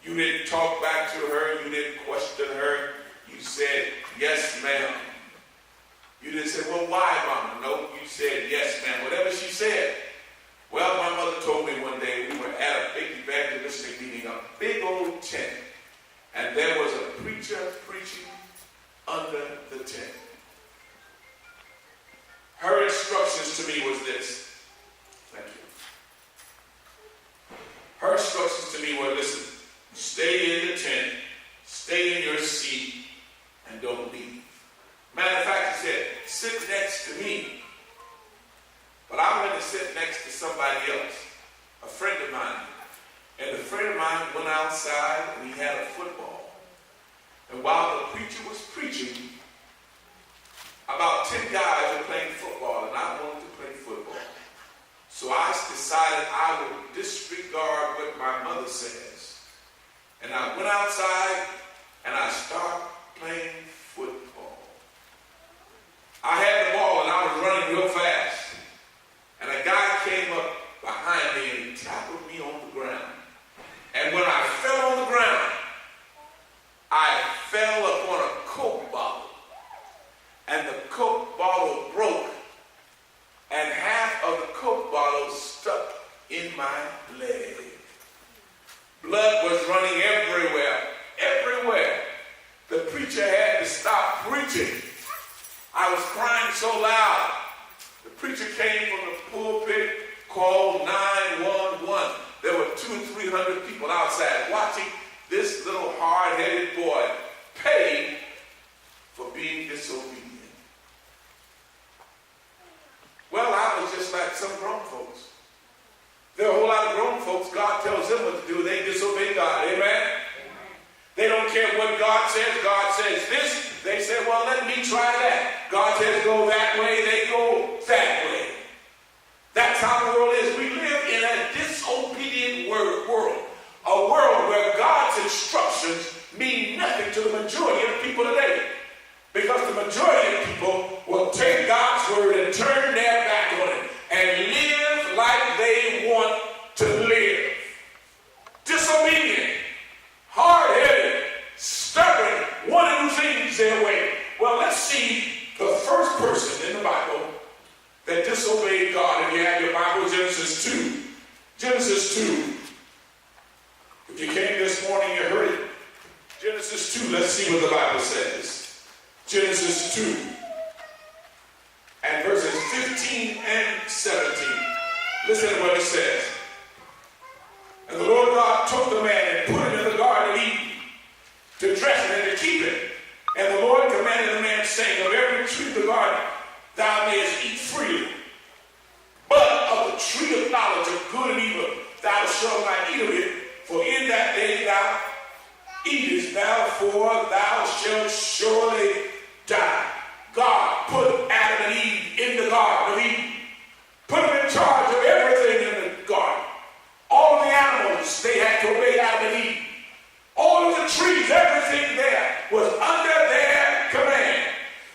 You didn't talk back to her. You didn't question her. You said, yes, ma'am. You didn't say, well, why, Mama? No, you said, yes, ma'am. Whatever she said. Well, my mother told me one day we were at a big evangelistic meeting, a big old tent, and there was a preacher preaching under the tent. Her instructions to me was this. Thank you. Her instructions to me were, listen, stay in the tent, stay in your seat, and don't leave. Matter of fact, she said, sit next to me. But I went to sit next to somebody else, a friend of mine. And the friend of mine went outside and he had a football. And while the preacher was preaching, about 10 guys were playing football, and I wanted to play football. So I decided I would disregard what my mother says. And I went outside and I started playing football. I had the ball and I was running real fast. And a guy came up behind me and he tackled me on the ground. And when I fell on the ground, I fell upon a Coke bottle. And the Coke bottle broke. And half of the Coke bottle stuck in my leg. Blood was running everywhere. Everywhere. The preacher had to stop preaching. I was crying so loud. The preacher came from the pulpit, called 911. There were 200 or 300 people outside watching this little hard-headed boy pay for being disobedient. Well, I was just like some grown folks. There are a whole lot of grown folks, God tells them what to do, they disobey God. Amen? They don't care what God says. God says this. They say, well, let me try that. God says go that way. They go that way. That's how the world is. We live in a disobedient world. A world where God's instructions mean nothing to the majority of people today. Because the majority of people will take God's word and turn their back on it and live like they want to live. Disobedient, hard-headed, stubborn, want to do things their way. Well, let's see the first person in the Bible that disobeyed God. If you have your Bible, Genesis 2. Genesis 2. If you came this morning, you heard it. Genesis 2, let's see what the Bible says. Genesis 2 and verses 15 and 17. Listen to what it says. And the Lord God took the man and put him in the garden of Eden to dress it and to keep it. And the Lord commanded the man, saying, of every tree of the garden thou mayest eat freely, but of the tree of knowledge of good and evil thou shalt not eat of it, for in that day thou eatest thou, for thou shalt surely die. God put Adam and Eve in the Garden of Eden. Put them in charge of everything in the garden. All of the animals, they had to obey Adam and Eve. All of the trees, everything there was under their command.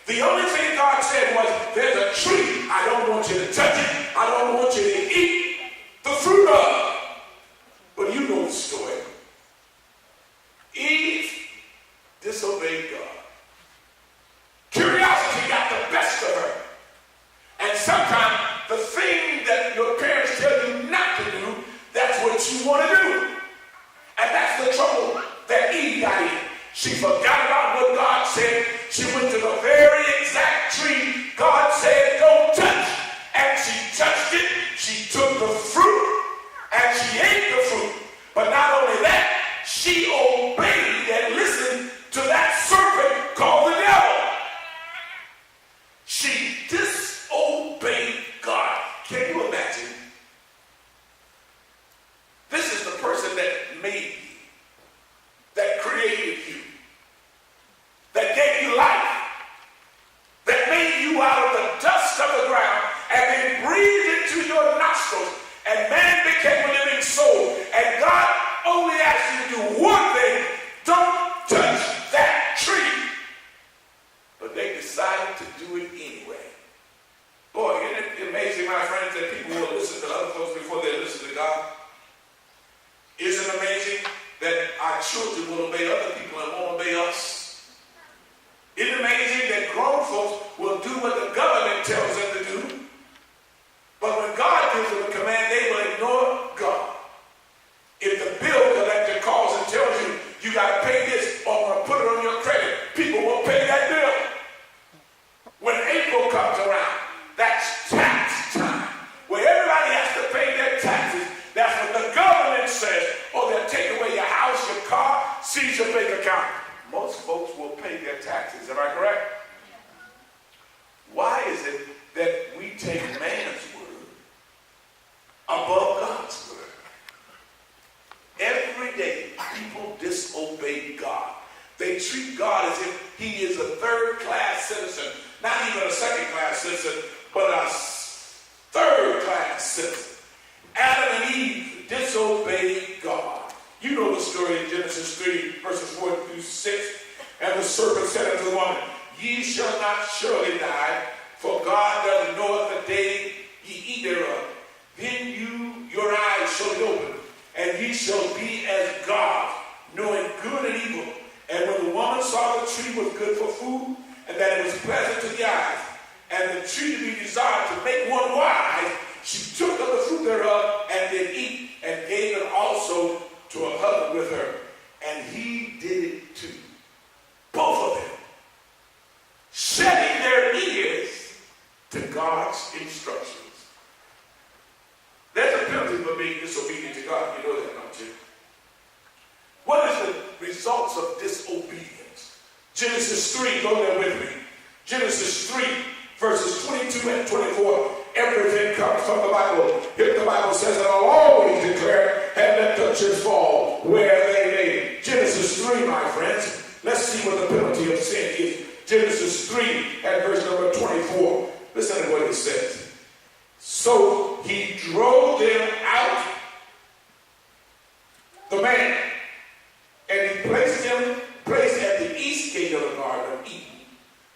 The only thing God said was, there's a tree, I don't want you to touch it. I don't want you to eat the fruit of. But you know the story. Eve disobeyed God. Curiosity got the best of her. And sometimes the thing that your parents tell you not to do, that's what you want to do. And that's the trouble that Eve got in. She forgot about what God said. She went to the very exact tree God said don't touch. And she touched it. She took the fruit and she ate the fruit. But not only that, she obeyed and listened to that serpent called the devil. She disobeyed God. Can you imagine? This is the person that made you, that created you, that gave you life, that made you out of the dust of the ground and then breathed into your nostrils, and man became a living soul. And God only asked you to do one thing: don't touch that tree. But they decided to do it anyway. Boy, isn't it amazing, my friends, that people will listen to other folks before they listen to God? Isn't it amazing? our children will obey other people and won't obey us. Isn't it amazing that grown folks will do what the government tells them to do, but when God gives them a command, they will ignore God. If the bill collector calls and tells you, you got to pay this or I'm going to put it on your credit, people won't pay that bill. When April comes around, that's tax time, where everybody has to pay their taxes. That's what the government says. Oh, they'll take away your house, your car, seize your bank account. Most folks will pay their taxes. Am I correct? Why is it that we take man's word above God's word? Every day, people disobey God. They treat God as if he is a third-class citizen. Not even a second-class citizen, but a third-class citizen. Adam and Eve disobeyed God. You know the story in Genesis 3, verses 4 through 6. And the serpent said unto the woman, Ye shall not surely die, for God doth knoweth the day ye eat thereof. Then your eyes shall be opened, and ye shall be as gods, knowing good and evil. And when the woman saw the tree was good for food, and that it was pleasant to the eyes, and the tree to be desired to make one wise, she took of the fruit thereof, and did eat, and gave it also to her husband with her. And he did it too. Both of them. Shutting their ears to God's instructions. There's a penalty for being disobedient to God. You know that, don't you? What is the results of disobedience? Genesis 3, go there with me. Genesis 3, verses 22 and 24. Everything comes from the Bible. If the Bible says that I'll always declare and let the chips fall where they may. Genesis 3, my friends. Let's see what the penalty of sin is. Genesis 3 and verse number 24. Listen to what it says. So he drove them out, the man, and he placed at the east gate of the Garden of Eden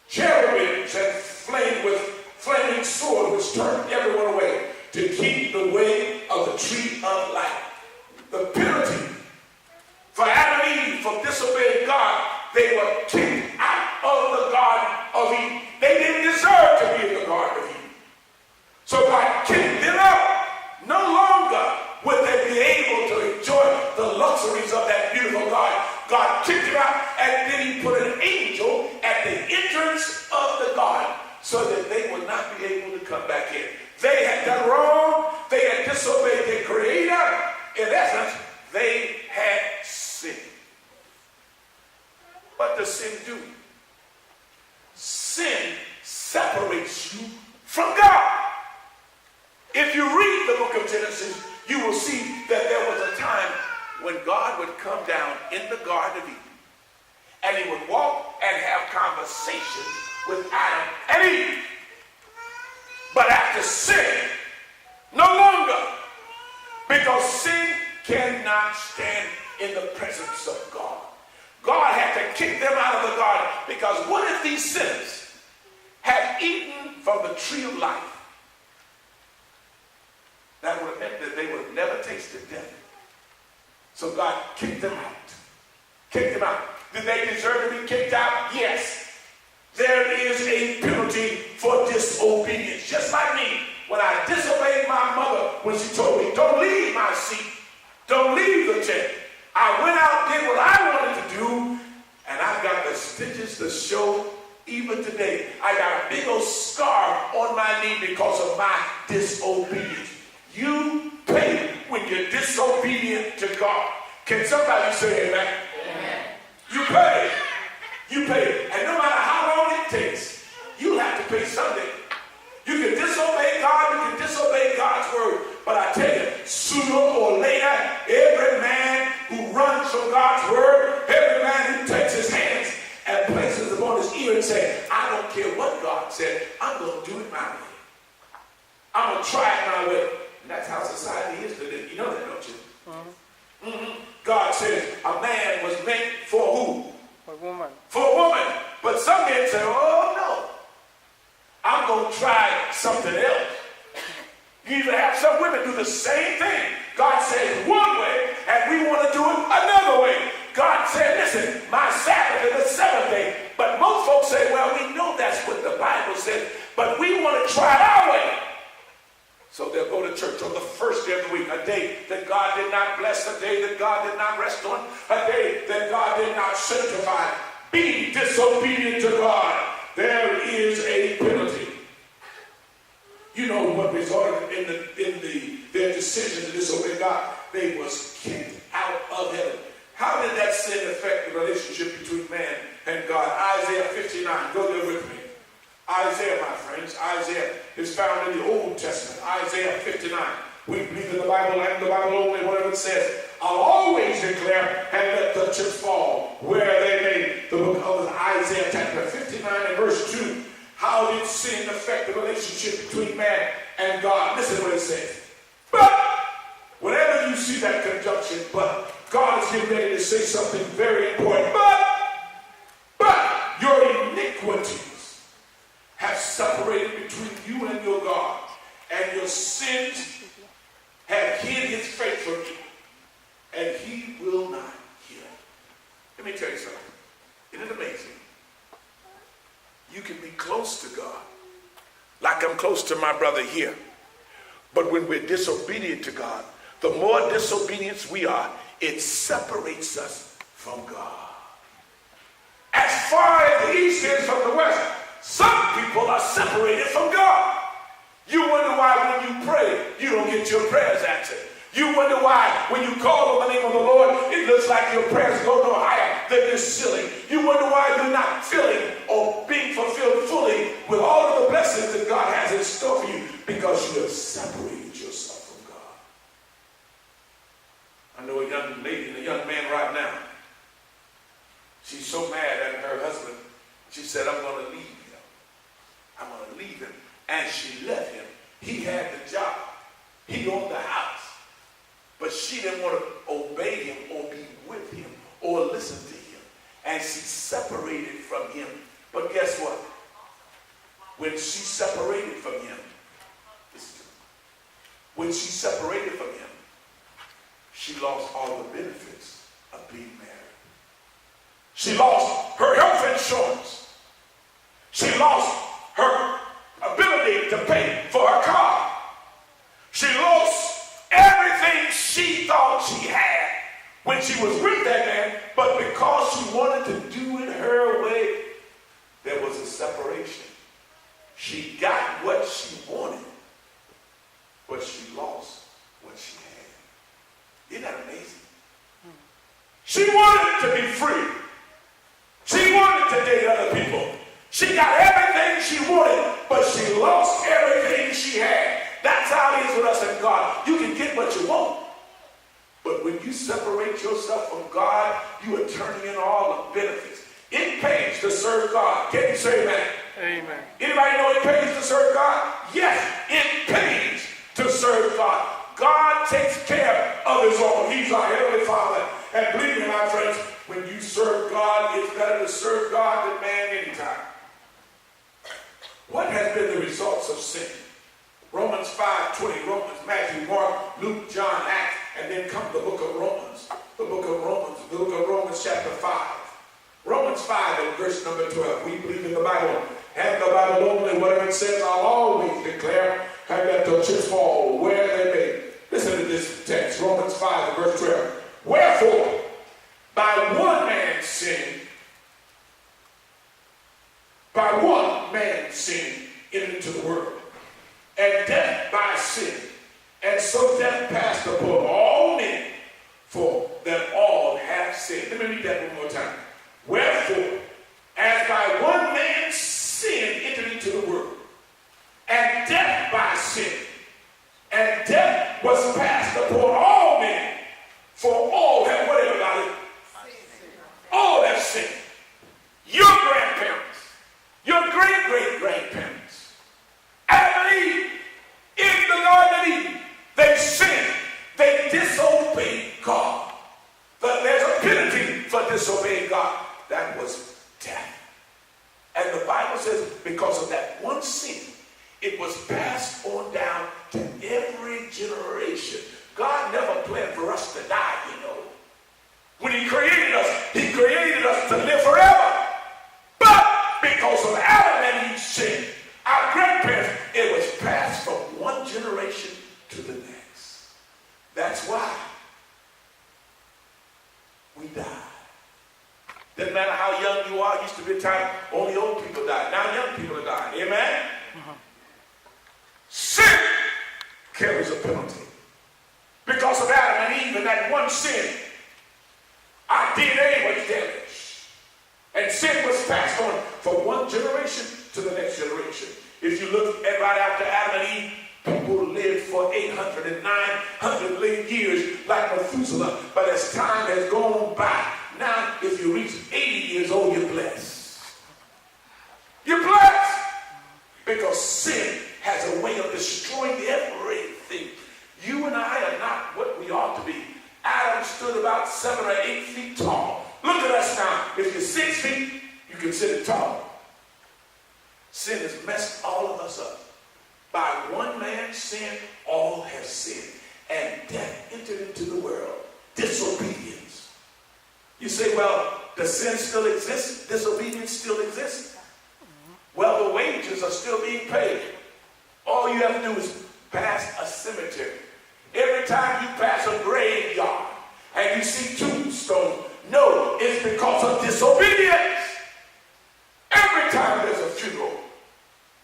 cherubims and flaming sword which turned everyone away to keep the way of the tree of life. The penalty for Adam and Eve for disobeying God, they were kicked out of the Garden of Eden. They didn't deserve to be in the Garden of Eden. So God kicked them out. No longer would they be able to enjoy the luxuries of that beautiful garden. God kicked them out, and then he put an angel at the entrance of the garden so that they would not be able to come back in. They had done wrong. They had disobeyed their Creator. In essence, they had sinned. What does sin do? Sin separates you from God. If you read the book of Genesis, you will see that there was a time when God would come down in the Garden of Eden, and he would walk and have conversations with Adam and Eve. But after sin, no longer, because sin cannot stand in the presence of God. God had to kick them out of the garden, because what if these sinners had eaten from the tree of life? That would have meant that they would have never tasted death. So God kicked them out. Kicked them out. Did they deserve to be kicked out? Yes. There is a penalty for disobedience. Just like me, when I disobeyed my mother when she told me, don't leave my seat, don't leave the tent. I went out, did what I wanted to do, and I've got the stitches to show even today. I got a big old scar on my knee because of my disobedience. You pay when you're disobedient to God. Can somebody say amen? Amen. You pay. You pay. And no matter how long it takes, you have to pay someday. You can disobey God, you can disobey God's word. But I tell you, sooner or later, every man who runs from God's word, every man who takes his hands and places them on his ear and says, I don't care what God said, I'm going to do it my way. I'm going to try it my way. And that's how society is today. You know that, don't you? God says a man was meant for who? For a woman. For a woman. But some men say, oh no, I'm going to try something else. You even have some women do the same thing. God says one way, and we want to do it another way. God said, listen, my Sabbath is the seventh day. But most folks say, well, we know that's what the Bible says, but we want to try it our way. So they'll go to church on the first day of the week, a day that God did not bless, a day that God did not rest on, a day that God did not sanctify. Be disobedient to God. There is a penalty. You know what resulted in their decision to disobey God? They was kicked out of heaven. How did that sin affect the relationship between man and God? Isaiah 59, go there with me. Isaiah, my friends, Isaiah is found in the Old Testament. Isaiah 59. We believe in the Bible and the Bible only, whatever it says. I'll always declare and let the chips fall where they may. The book of Isaiah chapter 59 and verse 2. How did sin affect the relationship between man and God? Listen to what it says. But whenever you see that conjunction, but God is getting ready to say something very important. But your iniquities have separated between you and your God, and your sins have hid his face from you, and he will not hear. Let me tell you something. Isn't it amazing? You can be close to God, like I'm close to my brother here. But when we're disobedient to God, the more disobedience we are, it separates us from God. As far as the east is from the west, some people are separated from God. You wonder why when you pray, you don't get your prayers answered. You wonder why when you call on the name of the Lord, it looks like your prayers go no higher than this ceiling. You wonder why you're not feeling or being fulfilled fully with all of the blessings that God has in store for you, because you have separated yourself from God. I know a young lady and a young man right now. She's so mad at her husband. She said, I'm going to leave him. I'm going to leave him. And she left him. He had the job. He owned the house. But she didn't want to obey him or be with him or listen to him. And she separated from him. But guess what? When she separated from him, she lost all the benefits of being married. She lost her health insurance. She lost her ability to pay for her car. She lost everything she thought she had when she was with that man, but because she wanted to do it her way, there was a separation. She got what she wanted, but she lost what she had. Isn't that amazing? She wanted to be free. She wanted to date other people. She got everything she wanted, but she lost everything she had. That's how it is with us and God. You can get what you want, but when you separate yourself from God, you are turning in all the benefits. It pays to serve God. Can you say amen? Amen. Anybody know it pays to serve God? Yes, it pays to serve God. God takes care of his own. He's our Heavenly Father. And believe me, my friends, when you serve God, it's better to serve God than man anytime. What has been the results of sin? Romans 5:20, Romans, Matthew, Mark, Luke, John, Acts, and then come the book of Romans. The book of Romans chapter 5. Romans 5 and verse number 12. We believe in the Bible and the Bible only. Whatever it says, I'll always declare, and let the chips fall where they may. Listen to this text, Romans 5 and verse 12. Wherefore, by one man's sin entered into the world, and death by sin. And so death passed upon all men, for that all have sinned. Let me read that one more time. Wherefore, as by one man's sin entered into the world, and death by sin, and death was passed upon all men, for all have, what everybody? All have sinned. Your grandparents, your great-great-grandparents, Adam and Eve, in the Garden of Eden, they sinned. They disobeyed God. But there's a penalty for disobeying God. That was death. And the Bible says because of that one sin, it was passed on down to every generation. God never planned for us to die, you know. When he created us, he we die. Doesn't matter how young you are. Used to be a time only old people died. Now young people are dying. Amen? Sin carries a penalty. Because of Adam and Eve and that one sin, our DNA was damaged. And sin was passed on from one generation to the next generation. If you look at right after Adam and Eve, people lived for 800 and 900 years like Methuselah. But as time has gone by, now if you reach 80 years old, you're blessed. You're blessed. Because sin has a way of destroying everything. You and I are not what we ought to be. Adam stood about 7 or 8 feet tall. Look at us now. If you're 6 feet, you consider tall. Sin has messed all of us up. By one man's sin, all have sinned. And death entered into the world. Disobedience. You say, well, does sin still exist? Disobedience still exists? Well, the wages are still being paid. All you have to do is pass a cemetery. Every time you pass a graveyard and you see tombstones, no, it's because of disobedience. Every time there's a funeral,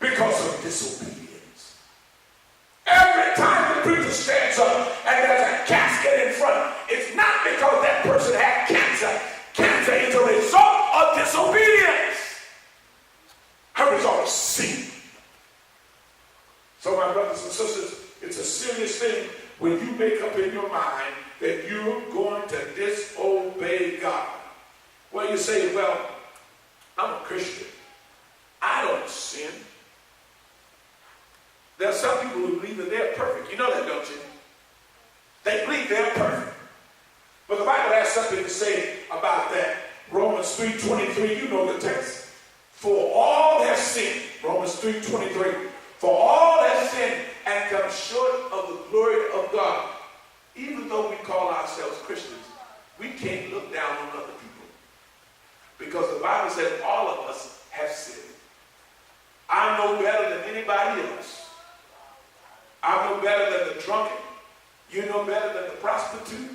because of disobedience. Every time the preacher stands up and there's a casket in front, it's not because that person had cancer. Cancer is a result of disobedience. A result of sin. So my brothers and sisters, it's a serious thing when you make up in your mind that you're going to disobey God. Well, you say, well, I'm a Christian. I don't sin. There are some people who believe that they're perfect. You know that, don't you? They believe they're perfect. But the Bible has something to say about that. Romans 3:23, you know the text. For all have sinned, Romans 3:23, for all have sinned and come short of the glory of God. Even though we call ourselves Christians, we can't look down on other people. Because the Bible says all of us have sinned. I'm no better than anybody else. I'm no better than the drunken. You're no better than the prostitute.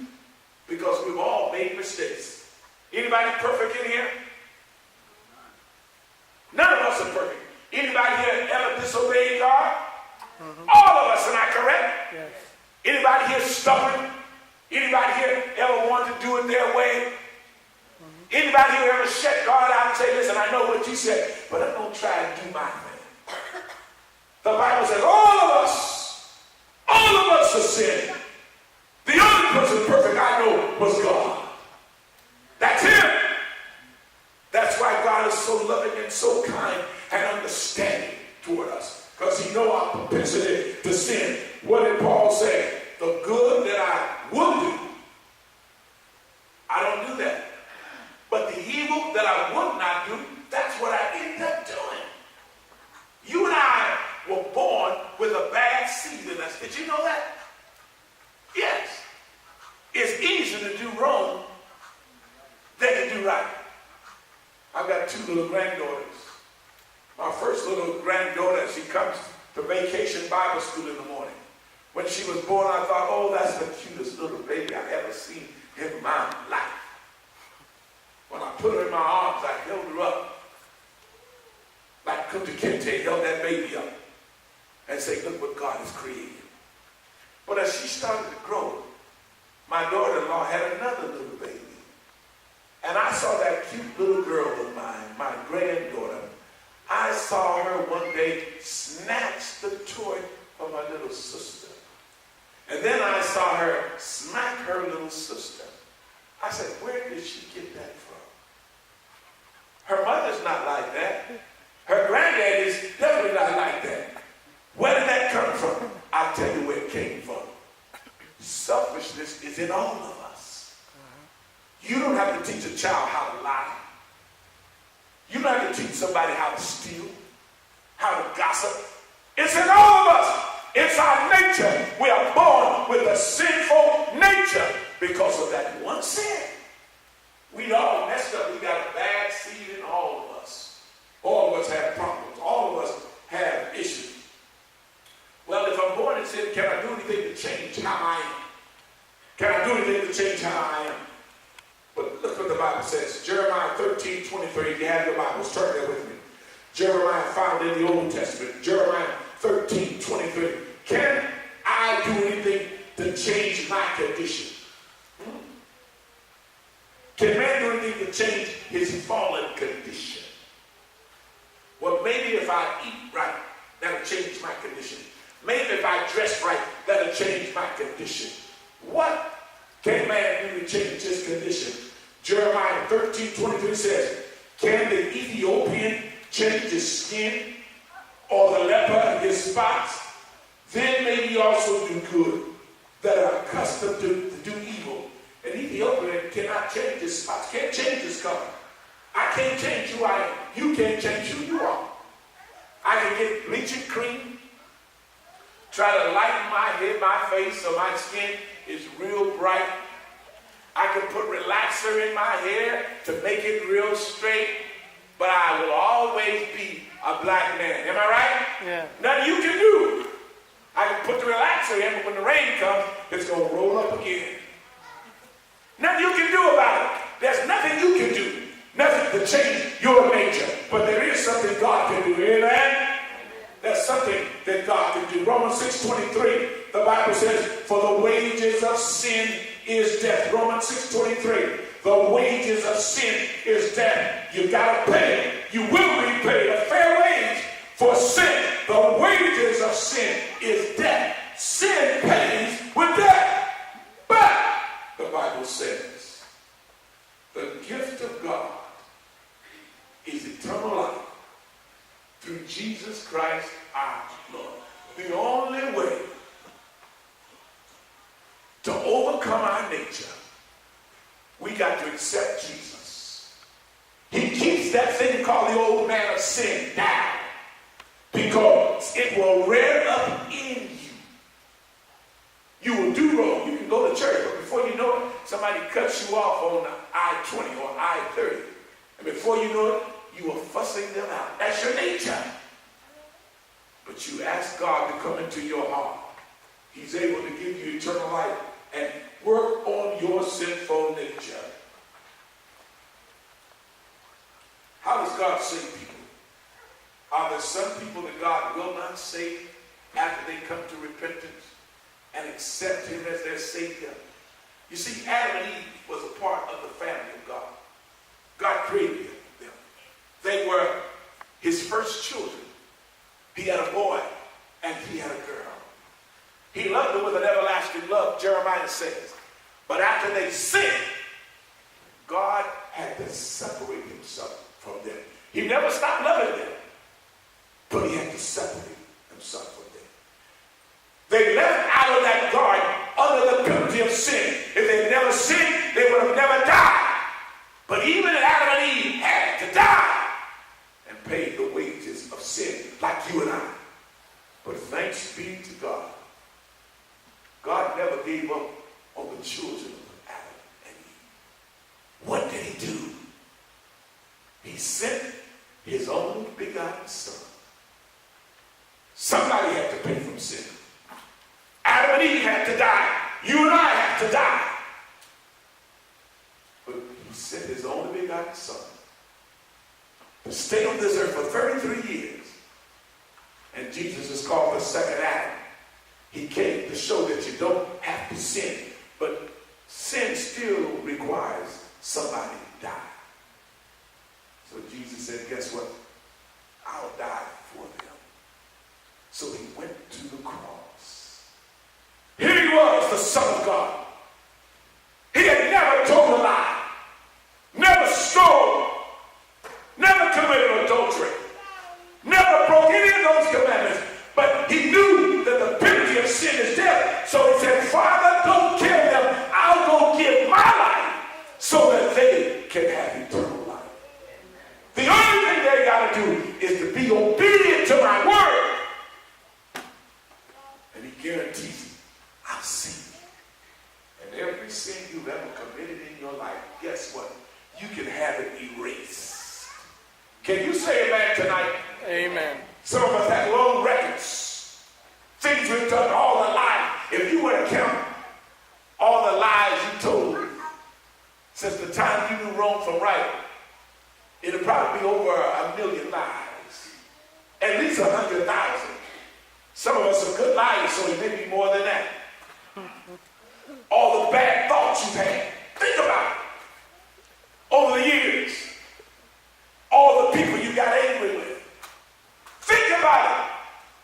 Because we've all made mistakes. Anybody perfect in here? None of us are perfect. Anybody here ever disobeyed God? All of us, am I correct? Yes. Anybody here stubborn? Anybody here ever want to do it their way? Anybody here ever shut God out and say, listen, I know what you said, but I'm going to try to do my thing. The Bible says all of us have sinned. The only person perfect I know was God. That's him. That's why God is so loving and so kind and understanding toward us. Because he knows our propensity to sin. What did Paul say? The good that I would do, I don't do that. But the evil that I would not do, that's what I end up doing. You and I were born with a bad seed in us. Did you know that? Yes. It's easier to do wrong than to do right. I've got 2 little granddaughters. My first little granddaughter, she comes to vacation Bible school in the morning. When she was born, I thought, oh, that's the cutest little baby I've ever seen in my life. When I put her in my arms, I held her up. Like Kunta Kinte held that baby up and said, look what God has created. But as she started to grow, my daughter-in-law had another little baby. And I saw that cute little girl of mine, my granddaughter. I saw her one day snatch the toy from my little sister. And then I saw her smack her little sister. I said, where did she get that from? Her mother's not like that. Her granddaddy's definitely not like that. Where did that come from? I'll tell you where it came from. Selfishness is in all of us. You don't have to teach a child how to lie. You don't have to teach somebody how to steal, how to gossip. It's in all of us. It's our nature. We are born with a sinful nature because of that one sin. We all messed up. We got a bad seed in all of us. All of us have problems. All of us have issues. Well, if I'm born in sin, can I do anything to change how I am? Can I do anything to change how I am? But says, Jeremiah 13:23. If you have your Bibles, turn there with me. Jeremiah found in the Old Testament. Jeremiah 13:23. Can I do anything to change my condition? Can man do anything to change his fallen condition? Well, maybe if I eat right, that'll change my condition. Maybe if I dress right, that'll change my condition. What can man do to change his condition? Jeremiah 13:23 says, can the Ethiopian change his skin, or the leper his spots? Then may he also do good that are accustomed to do evil. An Ethiopian cannot change his spots, can't change his color. I can't change who I am. You can't change who you are. I can get bleaching cream, try to lighten my head, my face, so my skin is real bright. I can put relaxer in my hair to make it real straight, but I will always be a black man. Am I right? Yeah. Nothing you can do. I can put the relaxer in, but when the rain comes, it's going to roll up again. Nothing you can do about it. There's nothing you can do. Nothing to change your nature. But there is something God can do. Amen? There's something that God can do. Romans 6:23, the Bible says, for the wages of sin is death. Romans 6:23, the wages of sin is death. You got to pay. You will be paid a fair wage for sin. The wages of sin is death. Sin pays with death. But the Bible says the gift of God is eternal life through Jesus Christ our Lord. The only way to overcome our nature, we got to accept Jesus. He keeps that thing called the old man of sin down because it will rear up in you. You will do wrong. You can go to church, but before you know it, somebody cuts you off on the I-20 or I-30. And before you know it, you are fussing them out. That's your nature. But you ask God to come into your heart. He's able to give you eternal life and work on your sinful nature. How does God save people? Are there some people that God will not save after they come to repentance and accept him as their Savior? You see, Adam and Eve was a part of the family of God. God created them. They were his first children. He had a boy and he had a girl. He loved them with an everlasting love, Jeremiah says. But after they sinned, God had to separate himself from them. He never stopped loving them, but he had to separate himself from them. They left out of that garden under the penalty of sin. If they had never sinned, they would have never died. But even Adam and Eve had to die and pay the wages of sin, like you and I. But thanks be to God, God never gave up on the children of Adam and Eve. What did he do? He sent his only begotten son. Somebody had to pay for sin. Adam and Eve had to die. You and I have to die. But he sent his only begotten son to stay on this earth for 33 years. And Jesus is called the second Adam. He came to show that you don't have to sin, but sin still requires somebody to die. So Jesus said, guess what? I'll die for them. So he went to the cross. Here he was, the Son of God. He had never told a lie, never stole, never committed adultery, never broke any of those commandments, but he knew that the penalty of sin is death. So he said, Father, don't kill them. I'll go give my life so that they can have eternal life. The only thing they got to do is to be obedient to my word. And he guarantees it. I'll see you. And every sin you've ever committed in your life, guess what? You can have it erased. Can you say amen tonight? Amen. Some of us have long records. Things we've done all our life. If you were to count all the lies you told, since the time you knew wrong from right, it'll probably be over 1 million lies. At least 100,000. Some of us are good liars, so it may be more than that. All the bad thoughts you've had. Think about it. Over the years. All the people you got angry with. Think about it.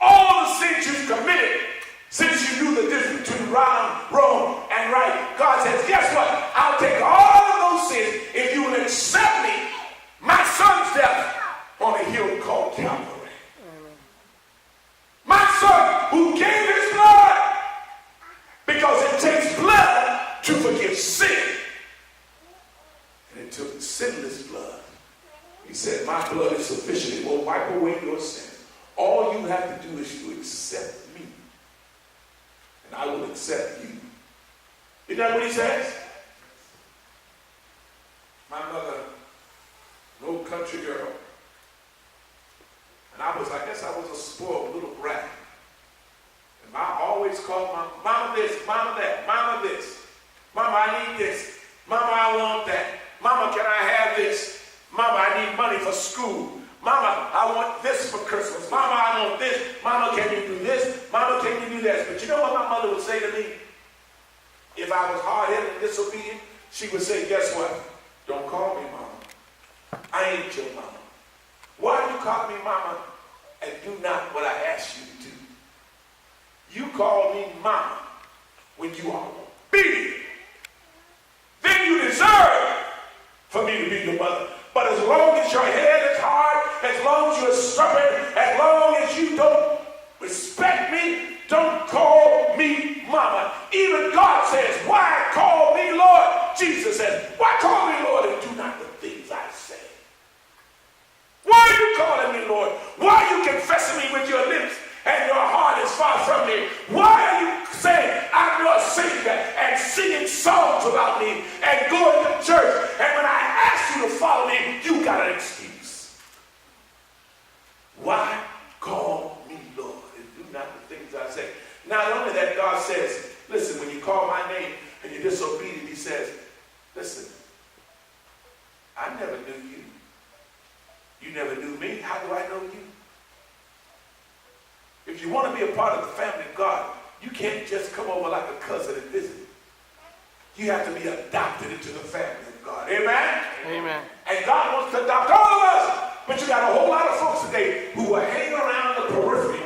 All the sins you've committed since you knew the difference between wrong and right. God says, guess what? I'll take all of those sins if you will accept me, my son's death on a hill called Calvary. My son who gave his blood, because it takes blood to forgive sin. And it took sinless blood. He said, my blood is sufficient. It will wipe away your sin. All you have to do is to accept me. And I will accept you. Isn't that what he says? My mother, an old country girl. And I guess I was a spoiled little brat. And I always called my mama this, mama that, mama this. Mama, I need this. Mama, I want that. Mama, can I have this? Mama, I need money for school. Mama, I want this for Christmas. Mama, I want this. Mama, can you do this? Mama, can you do this? But you know what my mother would say to me? If I was hard-headed and disobedient, she would say, guess what? Don't call me mama. I ain't your mama. Why do you call me mama and do not what I ask you to do? You call me mama when you are obedient. Then you deserve for me to be your mother. But as long as your head is hard, as long as you're stubborn, as long as you don't respect me, don't call me mama. Even God says, why call me Lord? Jesus says, why call me Lord and do not the things I say? Why are you calling me Lord? Why are you confessing me with your lips and your heart is far from me? Why are you saying I'm your Savior and singing songs about me and going to church? And when I ask you to follow me, you got an excuse. Why call me Lord and do not the things I say? Not only that, God says, listen, when you call my name and you're disobedient, he says, listen, I never knew you. You never knew me. How do I know you? If you want to be a part of the family of God, you can't just come over like a cousin and visit. You have to be adopted into the family of God. Amen? Amen. And God wants to adopt all of us. But you got a whole lot of folks today who are hanging around the periphery.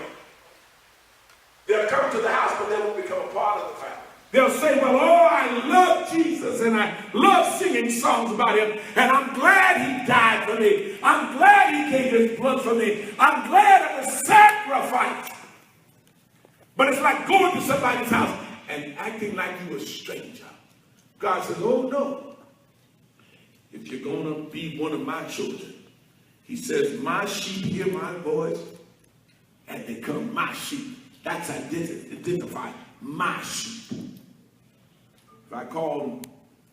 They'll come to the house, but they won't become a part of the family. They'll say, well, oh, I love Jesus, and I love singing songs about him, and I'm glad he died for me. I'm glad he gave his blood for me. I'm glad of the sacrifice. But it's like going to somebody's house and acting like you're a stranger. God says, oh, no. If you're going to be one of my children, he says, my sheep hear my voice and become my sheep. That's identify my sheep. If I call them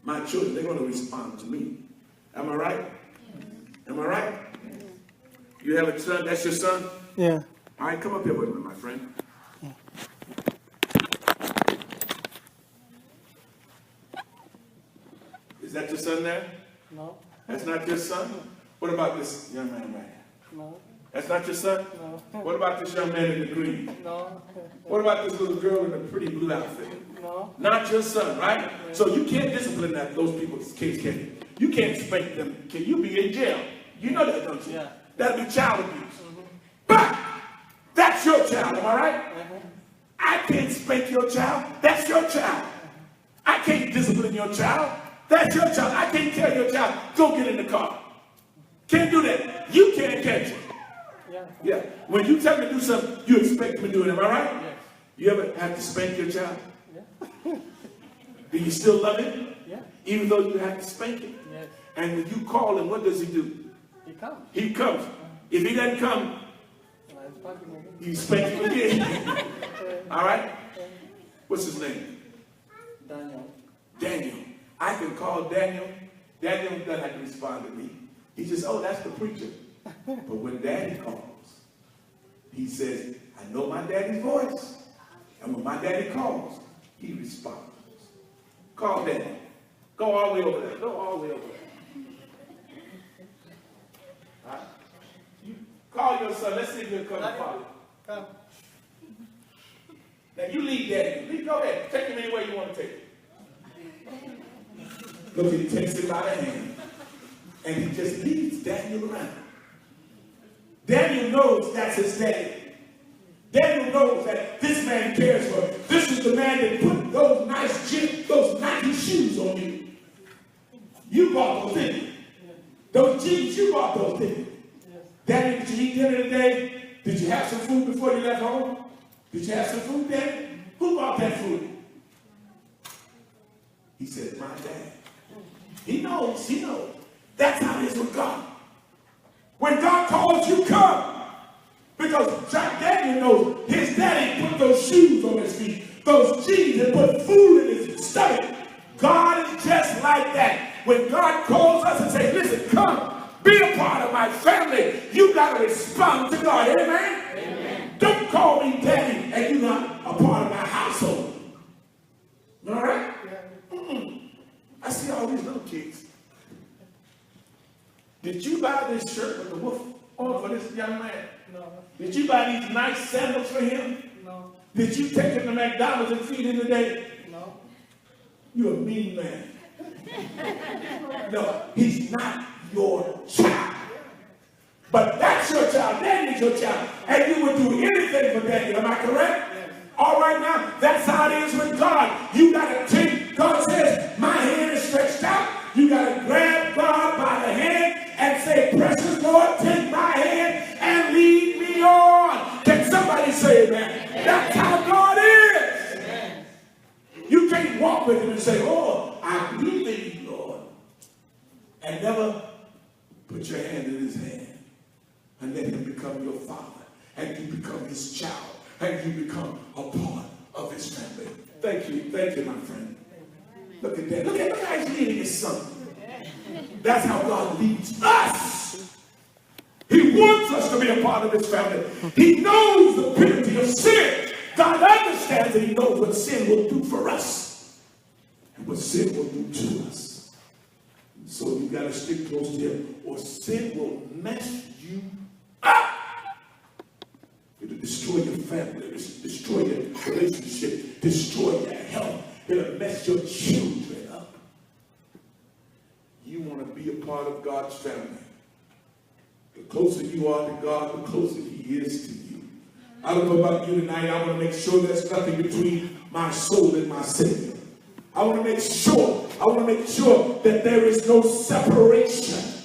my children, they're going to respond to me. Am I right? Am I right? You have a son? That's your son? Yeah. All right, come up here with me, my friend. Is that your son there? No. That's not your son? What about this young man right here? No. That's not your son? No. What about this young man in the green? No. What about this little girl in the pretty blue outfit? No. Not your son, right? So you can't discipline those people's kids, can you? You can't spank them. Can you be in jail? You know that, don't you? Yeah. That'll be child abuse. But that's your child, am I right? I can't spank your child. That's your child. I can't discipline your child. That's your child. I can't tell your child, go get in the car. Can't do that. You can't catch it. Yeah. When you tell me to do something, you expect me to do it, am I right? Yes. You ever have to spank your child? Yeah. Do you still love him? Yeah. Even though you have to spank him? Yes. And when you call him, what does he do? He comes. He comes. If he doesn't come, you spank him again. All right? What's his name? Daniel. Daniel. I can call Daniel. Daniel doesn't have to respond to me. He says, oh, that's the preacher. But when Daddy calls, he says, I know my daddy's voice. And when my daddy calls, he responds. Call Daddy. Go all the way over there. Go all the way over there. All right? You call your son. Let's see if he'll come and follow you. Come. Now you lead Daddy. Go ahead. Take him anywhere you want to take him. Look, he takes him by the hand. And he just leads Daniel around. Daniel knows that's his daddy. Daniel knows that this man cares for him. This is the man that put those nice jeans, those Nike shoes on you. You bought those, didn't you? Those jeans, you bought those, didn't you? Daniel, did you eat dinner today? Did you have some food before you left home? Did you have some food, Daddy? Who bought that food? He said, my dad. He knows, he knows. That's how it is with God. When God calls you, come. Because Daniel knows his daddy put those shoes on his feet, those jeans, and put food in his stomach. God is just like that. When God calls us and says, listen, come, be a part of my family, you got to respond to God. Amen? Amen. Don't call me daddy and you're not a part of my household. All right? I see all these little kids. Did you buy this shirt with the wolf on for this young man? No. Did you buy these nice sandals for him? No. Did you take him to McDonald's and feed him today? No. You're a mean man. No, he's not your child. But that's your child. Daniel's your child. And you would do anything for Daniel. Am I correct? Yes. All right now, that's how it is with God. You got to take, God says, my hand is stretched out. You got to grab God by the hand and say, precious Lord, take my hand and lead me on. Can somebody say amen? That's how God is. Amen. You can't walk with him and say, oh, I believe in you, Lord. And never put your hand in his hand and let him become your father. And you become his child. And you become a part of his family. Thank you, my friend. Look at that. Look how he's leading his son. That's how God leads us. He wants us to be a part of his family. He knows the penalty of sin. God understands and he knows what sin will do for us and what sin will do to us. So you got to stick close to him or sin will mess you up. It'll destroy your family, destroy your relationship, destroy your health. It'll mess your children up. You want to be a part of God's family. The closer you are to God, the closer he is to you. I don't know about you tonight. I want to make sure there's nothing between my soul and my Savior. I want to make sure that there is no separation.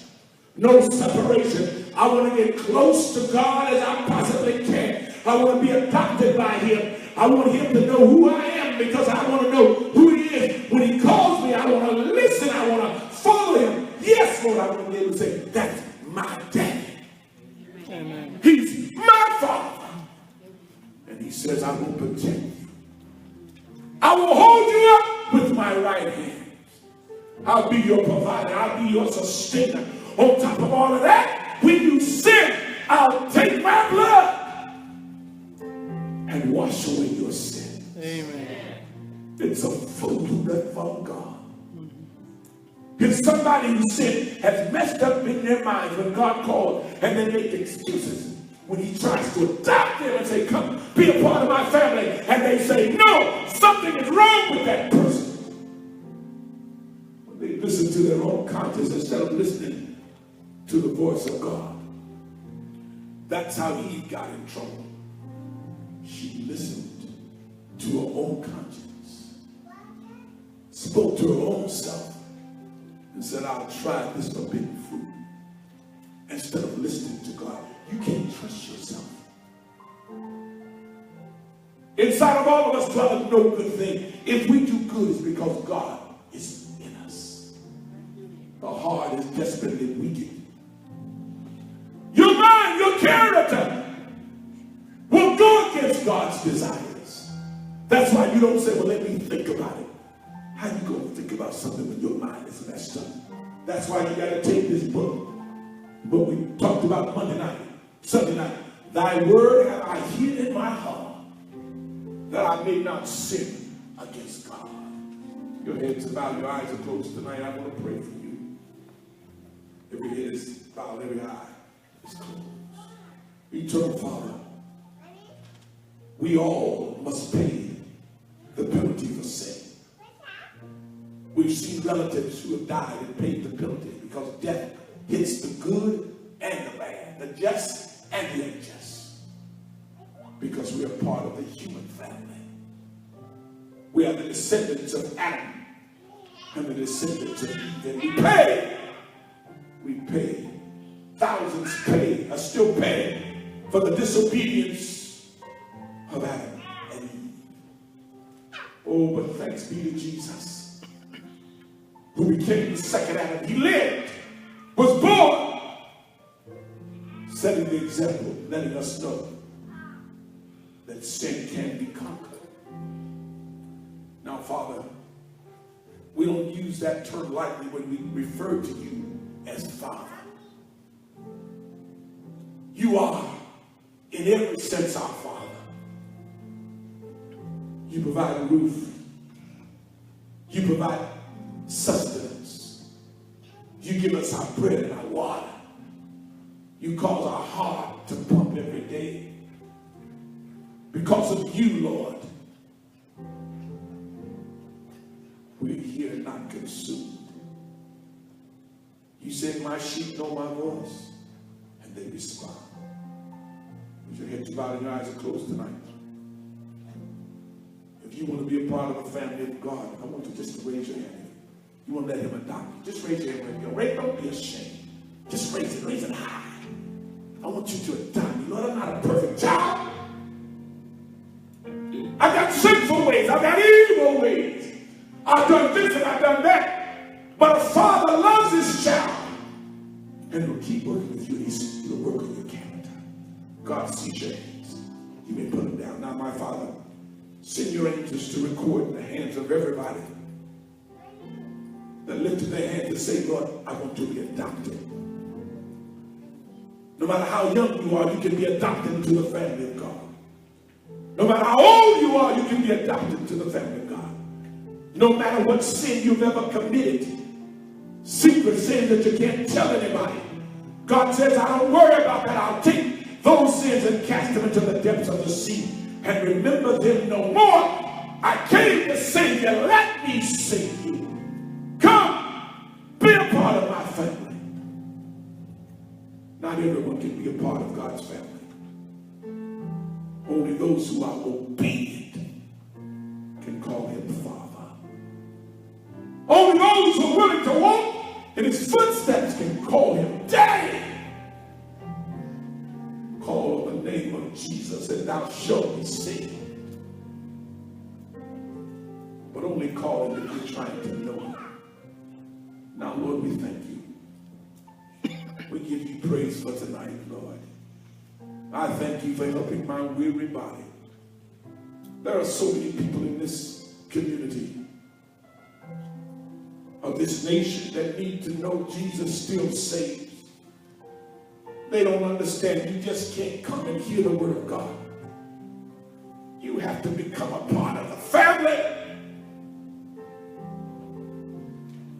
No separation. I want to get close to God as I possibly can. I want to be adopted by him. I want him to know who I am because I want to know who he is. When he calls me, I want to listen. I want to follow him. Yes, Lord, I want to be able to say, that's my daddy. Amen. He's my father. And he says, I will protect you. I will hold you up with my right hand. I'll be your provider. I'll be your sustainer. On top of all of that, when you sin, I'll take my blood and wash away your sin. Amen. It's a photo that from God. It's somebody who sin has messed up in their minds when God calls and they make excuses. When he tries to adopt them and say, come, be a part of my family. And they say, no, something is wrong with that person. When they listen to their own conscience instead of listening to the voice of God. That's how Eve got in trouble. She listened to her own conscience, spoke to her own self, and said, I'll try this forbidden fruit. Instead of listening to God. You can't trust yourself. Inside of all of us dwelleth no good thing. If we do good, it's because God is in us. The heart is desperately weakened. Your mind, your character will go against God's desires. That's why you don't say, well, let me think about it. How you going to think about something when your mind is messed up? That's why you got to take this book. What we talked about Sunday night. Thy word have I hid in my heart that I may not sin against God. Your heads are bowed, your eyes are closed tonight. I want to pray for you. Every head is bowed, every eye is closed. Eternal Father, we all must pay the penalty for sin. We've seen relatives who have died and paid the penalty because death hits the good and the bad, the just and the unjust. Because we are part of the human family. We are the descendants of Adam and the descendants of Eve. And we pay, thousands pay, are still paying for the disobedience of Adam and Eve. Oh, but thanks be to Jesus, who became the second Adam. He lived, was born, setting the example, letting us know that sin can be conquered. Now, Father, we don't use that term lightly when we refer to you as Father. You are, in every sense, our Father. You provide a roof. You provide sustenance. You give us our bread and our water. You cause our heart to pump every day. Because of you, Lord, we're here not consumed. You said, my sheep know my voice, and they respond. With your heads bowed and your eyes are closed tonight. If you want to be a part of the family of God, I want you just to raise your hand. You want to let him adopt you. Just raise your hand. Don't be ashamed. Just raise it high. I want you to adopt me. Lord, I'm not a perfect child. I've got sinful ways. I've got evil ways. I've done this and I've done that. But a father loves his child. And he'll keep working with you. He'll work on your character. God sees your hands. You may put them down. Now, my Father, send your angels to record in the hands of everybody that lifted their hands and say, Lord, I want to be adopted. No matter how young you are, you can be adopted into the family of God. No matter how old you are, you can be adopted to the family of God. No matter what sin you've ever committed, secret sin that you can't tell anybody, God says, I don't worry about that. I'll take those sins and cast them into the depths of the sea and remember them no more. I came to save you. Let me save you. Come, be a part of my family. Not everyone can be a part of God's family. Only those who are obedient can call him Father. Only those who are willing to walk in his footsteps can call him Daddy. Call on the name of Jesus and thou shalt be saved. But only call him if you're trying to know him. Now, Lord, we thank you. We give you praise for tonight, Lord. I thank you for helping my weary body. There are so many people in this community of this nation that need to know Jesus still saves. They don't understand. You just can't come and hear the word of God. You have to become a part of the family.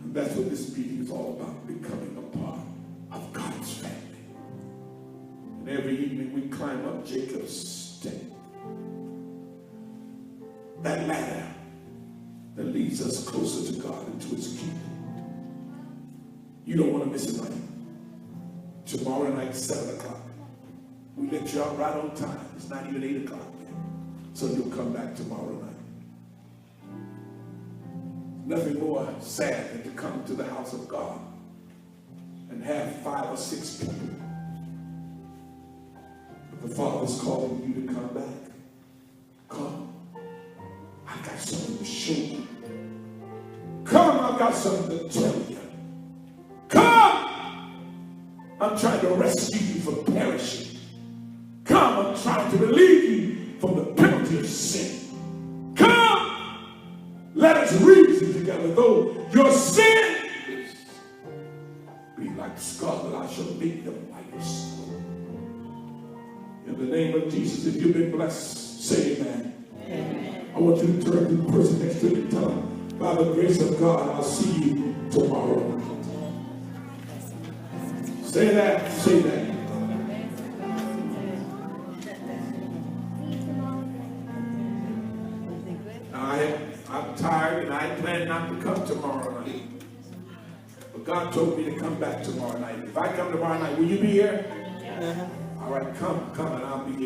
And that's what this meeting is all about, becoming a part of God's family. And every evening we climb up Jacob's step. That ladder that leads us closer to God and to his kingdom. You don't want to miss it, right? Tomorrow night, 7 o'clock. We let you out right on time. It's not even 8 o'clock yet. So you'll come back tomorrow night. Nothing more sad than to come to the house of God and have 5 or 6 people. But the Father's calling you to come back. Come. I've got something to show you. Come, I've got something to tell you. Come! I'm trying to rescue you from perishing. Come, I'm trying to relieve you from the penalty of sin. Come! Let us reason together. Though your sins be like scarlet, I shall make them white as snow. In the name of Jesus, if you've been blessed, say amen. Amen. I want you to turn to the person next to you and tell them, By the grace of God, I'll see you tomorrow. Say that. Say that. I'm tired and I ain't planning not to come tomorrow night. But God told me to come back tomorrow night. If I come tomorrow night, will you be here? All right, come and I'll be here.